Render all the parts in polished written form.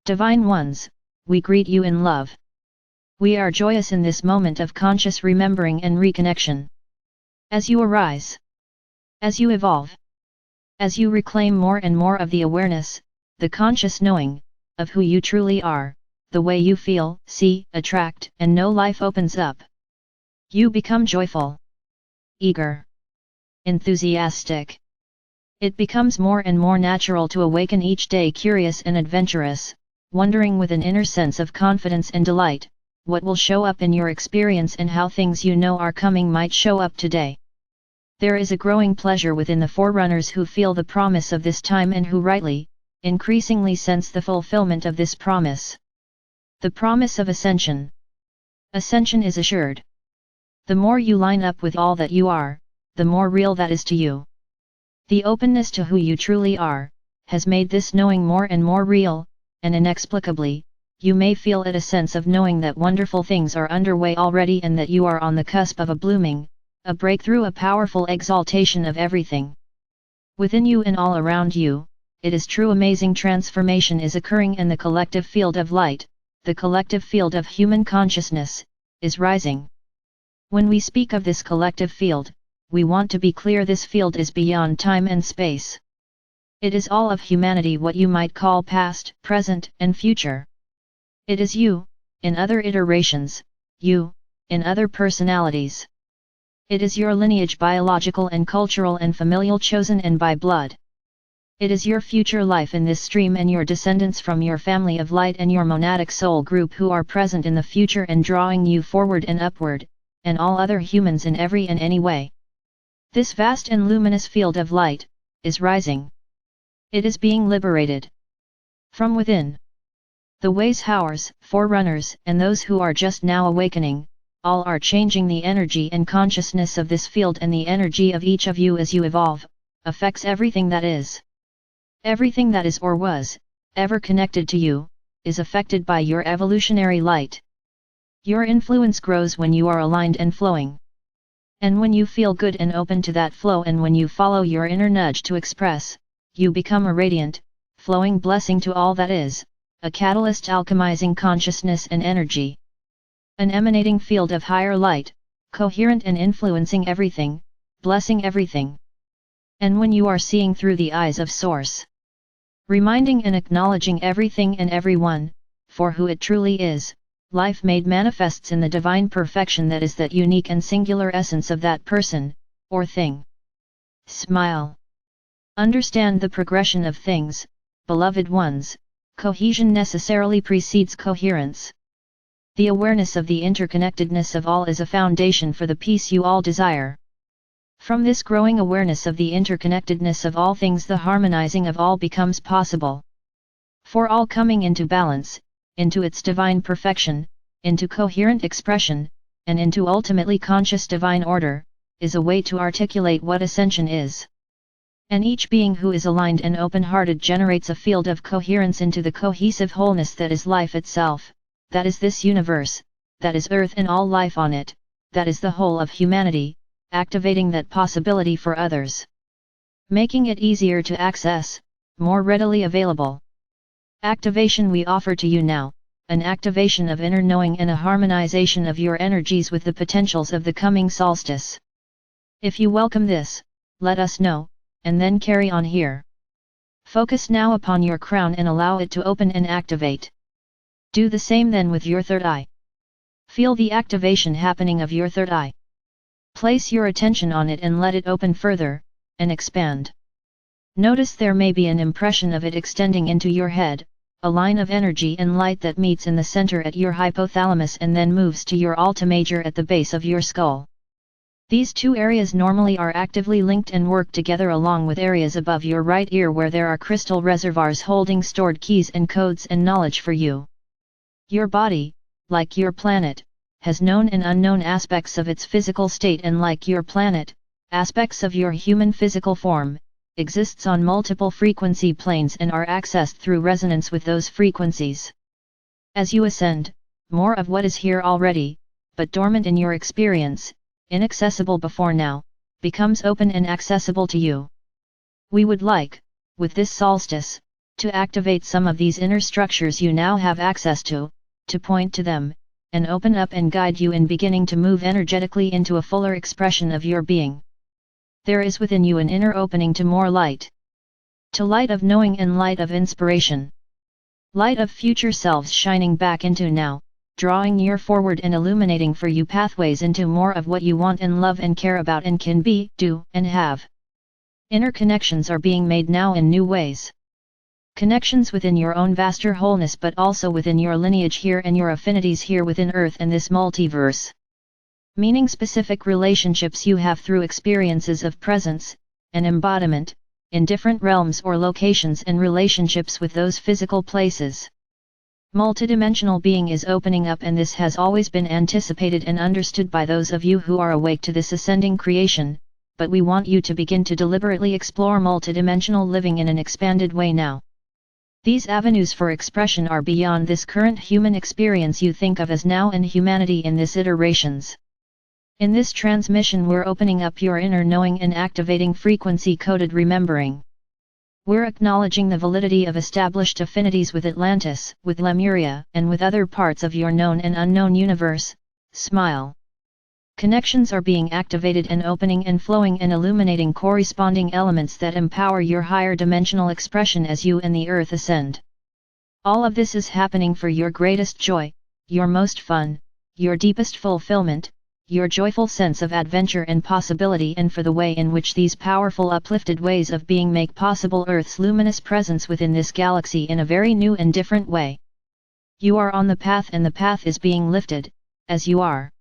Divine Ones, we greet you in love. We are joyous in this moment of conscious remembering and reconnection. As you arise, as you evolve, as you reclaim more and more of the awareness, the conscious knowing, of who you truly are, the way you feel, see, attract, and know life opens up. You become joyful, eager, enthusiastic. It becomes more and more natural to awaken each day curious and adventurous, wondering with an inner sense of confidence and delight, what will show up in your experience and how things you know are coming might show up today. There is a growing pleasure within the forerunners who feel the promise of this time and who rightly, increasingly sense the fulfillment of this promise. The promise of ascension. Ascension is assured. The more you line up with all that you are, the more real that is to you. The openness to who you truly are, has made this knowing more and more real, and inexplicably, you may feel it a sense of knowing that wonderful things are underway already and that you are on the cusp of a blooming, a breakthrough, a powerful exaltation of everything. Within you and all around you, it is true amazing transformation is occurring and the collective field of light, the collective field of human consciousness, is rising. When we speak of this collective field, we want to be clear this field is beyond time and space. It is all of humanity, what you might call past, present, and future. It is you, in other iterations, you, in other personalities. It is your lineage, biological and cultural and familial, chosen and by blood. It is your future life in this stream and your descendants from your family of light and your monadic soul group who are present in the future and drawing you forward and upward, and all other humans in every and any way. This vast and luminous field of light, is rising. It is being liberated. From within. The Weishauers, forerunners, and those who are just now awakening, all are changing the energy and consciousness of this field, and the energy of each of you as you evolve, affects everything that is. Everything that is or was, ever connected to you, is affected by your evolutionary light. Your influence grows when you are aligned and flowing. And when you feel good and open to that flow, and when you follow your inner nudge to express, you become a radiant, flowing blessing to all that is, a catalyst alchemizing consciousness and energy. An emanating field of higher light, coherent and influencing everything, blessing everything. And when you are seeing through the eyes of Source, reminding and acknowledging everything and everyone, for who it truly is, life made manifests in the divine perfection that is that unique and singular essence of that person, or thing. Smile. Understand the progression of things, beloved ones. Cohesion necessarily precedes coherence. The awareness of the interconnectedness of all is a foundation for the peace you all desire. From this growing awareness of the interconnectedness of all things, the harmonizing of all becomes possible. For all coming into balance, into its divine perfection, into coherent expression, and into ultimately conscious divine order, is a way to articulate what ascension is. And each being who is aligned and open-hearted generates a field of coherence into the cohesive wholeness that is life itself, that is this universe, that is Earth and all life on it, that is the whole of humanity, activating that possibility for others. Making it easier to access, more readily available. Activation we offer to you now, an activation of inner knowing and a harmonization of your energies with the potentials of the coming solstice. If you welcome this, let us know, and then carry on here. Focus now upon your crown and allow it to open and activate. Do the same then with your third eye. Feel the activation happening of your third eye. Place your attention on it and let it open further, and expand. Notice there may be an impression of it extending into your head, a line of energy and light that meets in the center at your hypothalamus and then moves to your alta major at the base of your skull. These two areas normally are actively linked and work together along with areas above your right ear where there are crystal reservoirs holding stored keys and codes and knowledge for you. Your body, like your planet, has known and unknown aspects of its physical state, and like your planet, aspects of your human physical form, exists on multiple frequency planes and are accessed through resonance with those frequencies. As you ascend, more of what is here already, but dormant in your experience, inaccessible before now, becomes open and accessible to you. We would like, with this solstice, To activate some of these inner structures you now have access to point to them, and open up and guide you in beginning to move energetically into a fuller expression of your being. There is within you an inner opening to more light. To light of knowing and light of inspiration. Light of future selves shining back into now, drawing you forward and illuminating for you pathways into more of what you want and love and care about and can be, do, and have. Inner connections are being made now in new ways. Connections within your own vaster wholeness, but also within your lineage here and your affinities here within Earth and this multiverse. Meaning specific relationships you have through experiences of presence and embodiment in different realms or locations and relationships with those physical places. Multidimensional being is opening up, and this has always been anticipated and understood by those of you who are awake to this ascending creation, but we want you to begin to deliberately explore multidimensional living in an expanded way now. These avenues for expression are beyond this current human experience you think of as now and humanity in this iterations. In this transmission we're opening up your inner knowing and activating frequency-coded remembering. We're acknowledging the validity of established affinities with Atlantis, with Lemuria, and with other parts of your known and unknown universe. Smile. Connections are being activated and opening and flowing and illuminating corresponding elements that empower your higher dimensional expression as you and the Earth ascend. All of this is happening for your greatest joy, your most fun, your deepest fulfillment, your joyful sense of adventure and possibility, and for the way in which these powerful uplifted ways of being make possible Earth's luminous presence within this galaxy in a very new and different way. You are on the path, and the path is being lifted, as you are.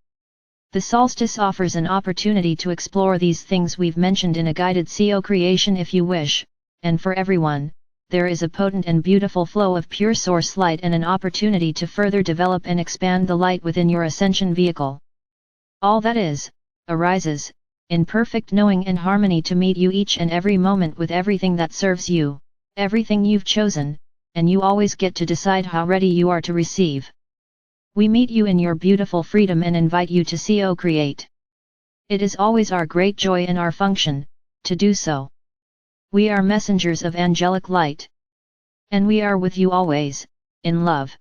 The solstice offers an opportunity to explore these things we've mentioned in a guided co-creation if you wish, and for everyone, there is a potent and beautiful flow of pure source light and an opportunity to further develop and expand the light within your ascension vehicle. All that is, arises, in perfect knowing and harmony to meet you each and every moment with everything that serves you, everything you've chosen, and you always get to decide how ready you are to receive. We meet you in your beautiful freedom and invite you to co-create. It is always our great joy and our function, to do so. We are messengers of angelic light. And we are with you always, in love.